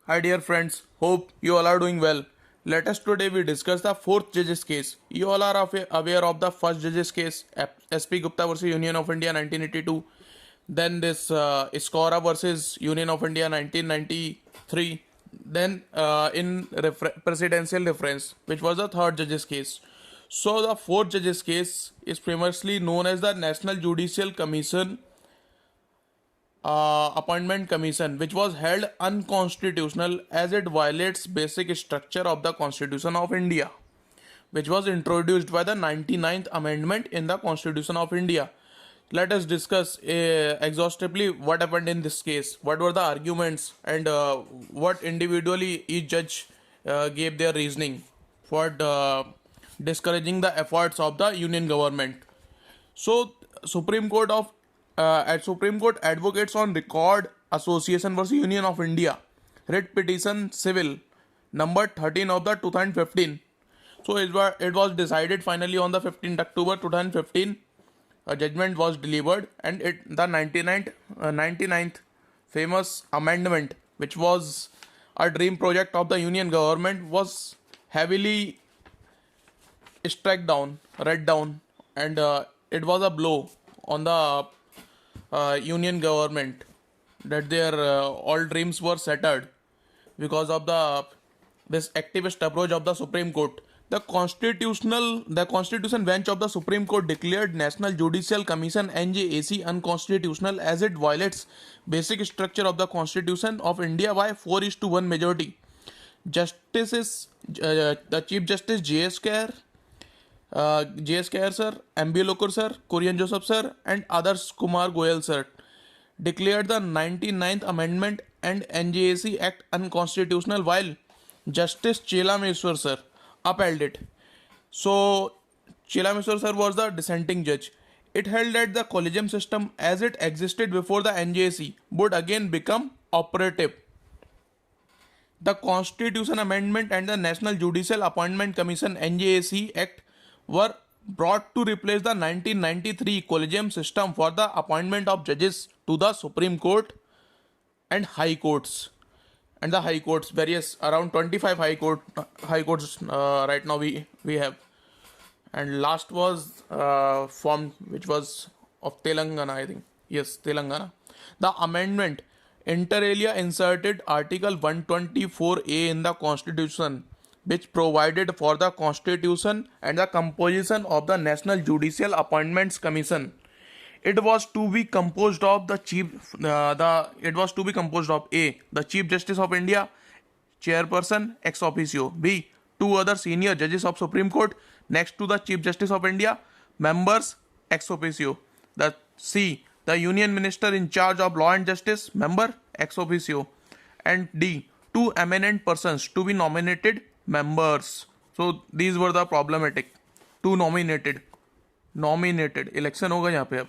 Hi dear friends, hope you all are doing well. Let us today we discuss the fourth judge's case. You all are aware of the first judge's case, SP Gupta versus Union of India 1982. Then this Skora versus Union of India 1993. Then in presidential reference, which was the third judge's case. So the fourth judge's case is famously known as the National Judicial Commission appointment commission, which was held unconstitutional as it violates basic structure of the Constitution of India, which was introduced by the 99th amendment in the Constitution of India. Let us discuss exhaustively what happened in this case, what were the arguments, and what individually each judge gave their reasoning for discouraging the efforts of the union government. So, Supreme Court of at Supreme Court advocates on record Association versus Union of India, writ petition civil number 13 of the 2015. So it was decided finally on the 15th October 2015. A judgment was delivered, and the 99th famous amendment, which was a dream project of the Union government, was heavily struck down, read down, and it was a blow on the Union government that their all dreams were shattered because of this activist approach of the Supreme Court. The Constitution Bench of the Supreme Court declared National Judicial Commission (NJAC) unconstitutional as it violates basic structure of the Constitution of India by 4:1 majority. Justices, the Chief Justice J.S. Kair sir, M.B. Lokur sir, Kurian Joseph sir, and others Kumar Goyal sir declared the 99th Amendment and NJAC Act unconstitutional, while Justice Chelameswar sir upheld it. So, Chelameswar sir was the dissenting judge. It held that the collegium system as it existed before the NJAC would again become operative. The Constitution Amendment and the National Judicial Appointment Commission (NJAC) Act were brought to replace the 1993 collegium system for the appointment of judges to the Supreme Court and High Courts. And the High Courts, various around 25 High Courts right now we have. And last was formed, which was of Telangana, I think. Yes, Telangana. The amendment inter alia inserted Article 124A in the Constitution, which provided for the constitution and the composition of the National Judicial Appointments Commission. It was to be composed of A, the Chief Justice of India, Chairperson ex officio; B, two other senior judges of Supreme Court next to the Chief Justice of India, members ex officio; the C, the Union Minister in charge of law and justice, member ex officio; and D, two eminent persons to be nominated members. So these were the problematic. Two nominated election होगा यहाँ पे अब.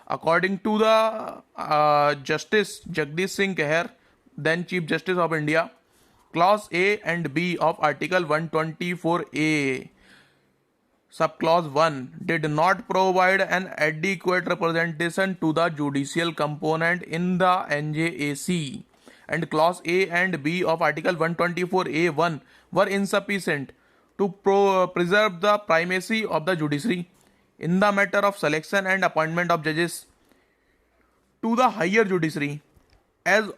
According to the Justice Jagdish Singh Keher, then Chief Justice of India, Clause A and B of Article 124A, Subclause 1 did not provide an adequate representation to the judicial component in the NJAC, and Clause A and B of Article 124A1 were insufficient to preserve the primacy of the judiciary in the matter of selection and appointment of judges to the higher judiciary, as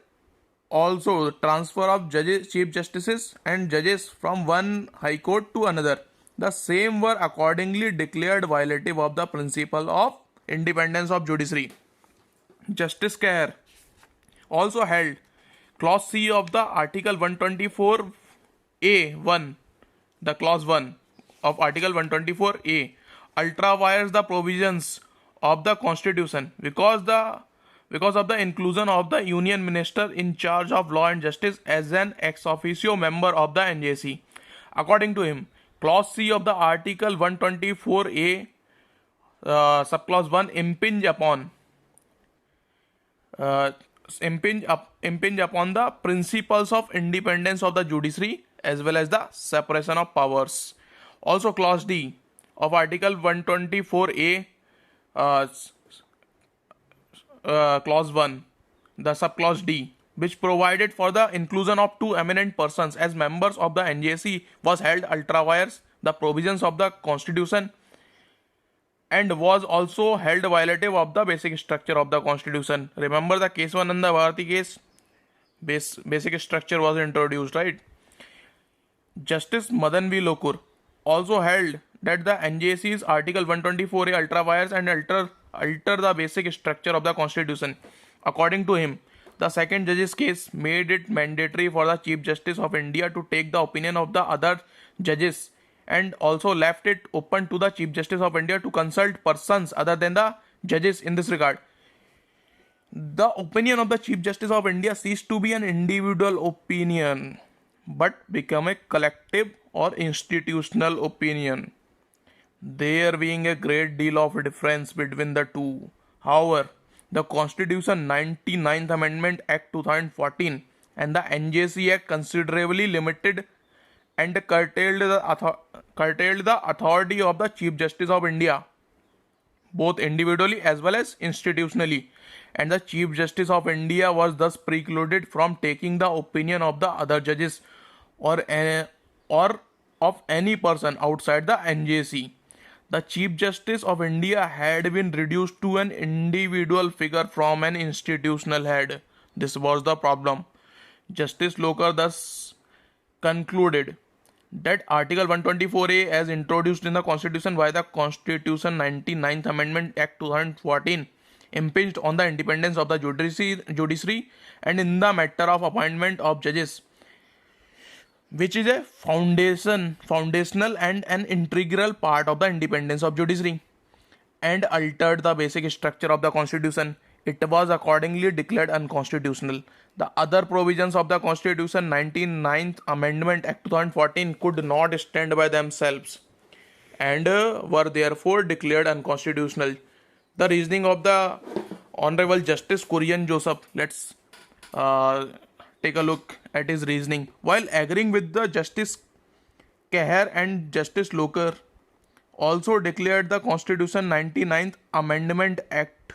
also transfer of judges, chief justices and judges from one high court to another. The same were accordingly declared violative of the principle of independence of judiciary. Justice Kair also held Clause C of the Article 124A1, the Clause 1 of Article 124A, ultraviolates the provisions of the Constitution because of the inclusion of the Union Minister in charge of law and justice as an ex officio member of the NJC. According to him, Clause C of the Article 124A, Subclause 1 impinge upon the principles of independence of the judiciary as well as the separation of powers. Also, Clause D of Article 124A, Clause 1, the Subclause D, which provided for the inclusion of two eminent persons as members of the NJC, was held ultra vires the provisions of the constitution and was also held violative of the basic structure of the constitution. Remember the case 1 and the Bharati case? Basic structure was introduced, right? Justice Madan V. Lokur also held that the NJC's Article 124A ultra vires and alter the basic structure of the constitution. According to him, the second judge's case made it mandatory for the Chief Justice of India to take the opinion of the other judges and also left it open to the Chief Justice of India to consult persons other than the judges in this regard. The opinion of the Chief Justice of India ceased to be an individual opinion but become a collective or institutional opinion, there being a great deal of difference between the two. However, the Constitution 99th Amendment Act 2014 and the NJC Act considerably limited and curtailed the authority of the Chief Justice of India, both individually as well as institutionally, and the Chief Justice of India was thus precluded from taking the opinion of the other judges or of any person outside the NJC. The Chief Justice of India had been reduced to an individual figure from an institutional head. This was the problem. Justice Lokur thus concluded that Article 124A, as introduced in the Constitution by the Constitution 99th Amendment Act 2014, impinged on the independence of the judiciary and in the matter of appointment of judges, which is a foundational and an integral part of the independence of judiciary, and altered the basic structure of the constitution. It was accordingly declared unconstitutional. The other provisions of the Constitution 99th Amendment Act 2014 could not stand by themselves and were therefore declared unconstitutional. The reasoning of the Honorable Justice Kurian Joseph. Let's take a look at his reasoning. While agreeing with the Justice Keher and Justice Lokur, also declared the Constitution 99th Amendment Act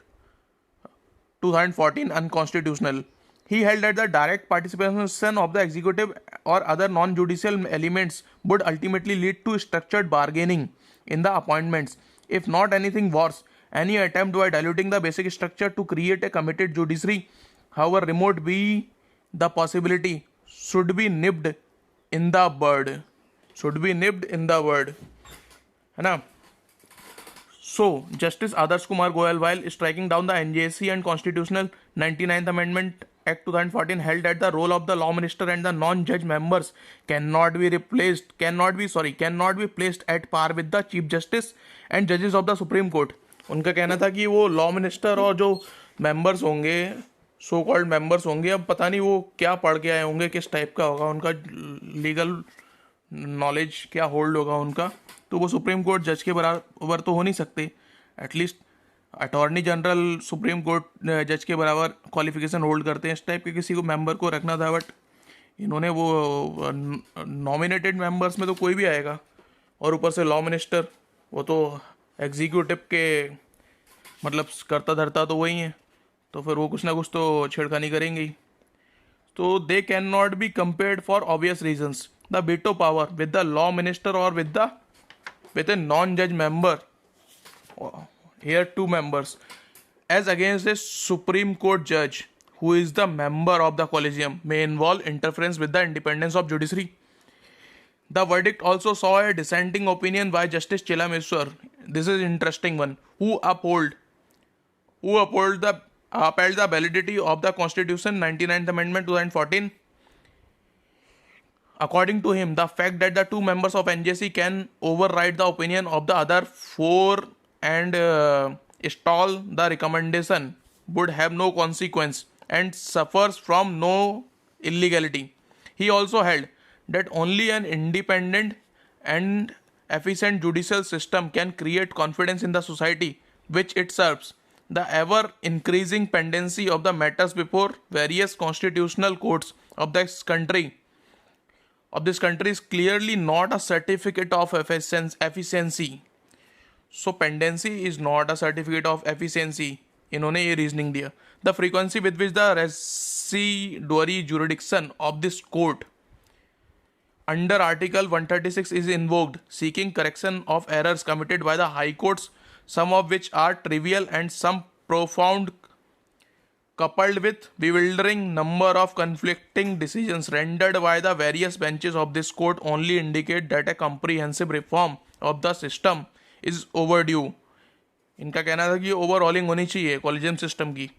2014 unconstitutional. He held that the direct participation of the executive or other non-judicial elements would ultimately lead to structured bargaining in the appointments, if not anything worse. Any attempt by diluting the basic structure to create a committed judiciary, however remote be the possibility, should be nipped in the bud. है ना? So, Justice Adarsh Kumar Goyal, while striking down the NJC and Constitutional 99th Amendment Act 2014, held that the role of the law minister and the non-judge members cannot be placed at par with the Chief Justice and judges of the Supreme Court. उनका कहना था कि वो law minister और जो members होंगे, so called members होंगे, अब पता नहीं वो क्या पढ़ के आए होंगे, किस टाइप का होगा उनका लीगल नॉलेज, क्या होल्ड होगा उनका, तो वो सुप्रीम कोर्ट जज के बराबर तो हो नहीं सकते. At least attorney general supreme court जज के बराबर क्वालिफिकेशन होल्ड करते हैं. इस टाइप के किसी को मेंबर को रखना था, बट इन्होंने वो नॉमिनेटेड मेंबर्स में तो कोई भी आएगा, और ऊपर से लॉ मिनिस्टर, वो तो एग्जीक्यूटिव के मतलब करता धरता तो वही है, तो फिर वो कुछ ना कुछ तो छेड़खानी करेंगे ही. तो they can not be compared for obvious reasons. The veto power with the law minister or with a non-judge member, here two members, as against a Supreme Court judge who is the member of the collegium, may involve interference with the independence of judiciary. The verdict also saw a dissenting opinion by Justice Chilameswar. This is interesting one, who upheld the validity of the Constitution 99th Amendment 2014. According to him, the fact that the two members of NJC can override the opinion of the other four and stall the recommendation would have no consequence and suffers from no illegality. He also held that only an independent and efficient judicial system can create confidence in the society which it serves. The ever-increasing pendency of the matters before various constitutional courts of this country is clearly not a certificate of efficiency. So pendency is not a certificate of efficiency. इन्होंने ये reasoning दिया, the frequency with which the residuary jurisdiction of this court under Article 136 is invoked, seeking correction of errors committed by the High Courts, some of which are trivial and some profound, coupled with bewildering number of conflicting decisions rendered by the various benches of this court, only indicate that a comprehensive reform of the system is overdue. इनका कहना था कि overhauling होनी चाहिए collegium system की.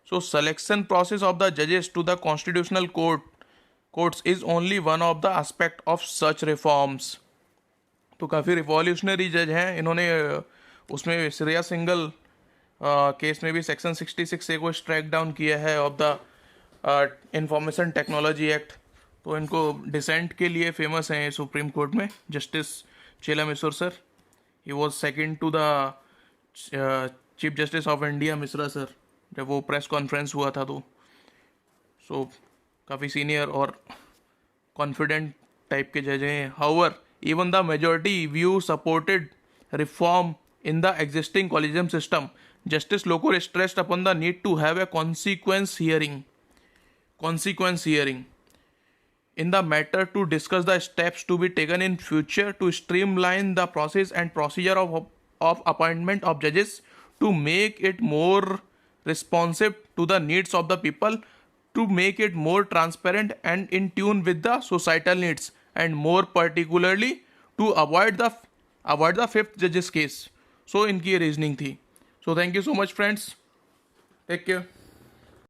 So selection process of the जजेस to the constitutional courts is only one of the aspect of such reforms. तो काफ़ी रिवॉल्यूशनरी जज हैं. इन्होंने उसमें श्रेया सिंगल केस में भी सेक्शन 66 से को स्ट्राइक डाउन किया है of the information technology act. तो इनको डिसेंट के लिए फेमस हैं सुप्रीम कोर्ट में. Justice Chela Mishra sir, he was second to the chief justice of India Mishra sir, जब वो प्रेस कॉन्फ्रेंस हुआ था. तो सो काफ़ी सीनियर और कॉन्फिडेंट टाइप के जज हैं. However, even the majority view supported reform in the existing collegium system. Justice Lokur stressed upon the need to have a consequence hearing in the matter to discuss the steps to be taken in future to streamline the process and procedure of appointment of judges, to make it more responsive to the needs of the people, to make it more transparent and in tune with the societal needs, and more particularly to avoid the fifth judge's case. So इनकी reasoning थी. So thank you so much friends. Take care.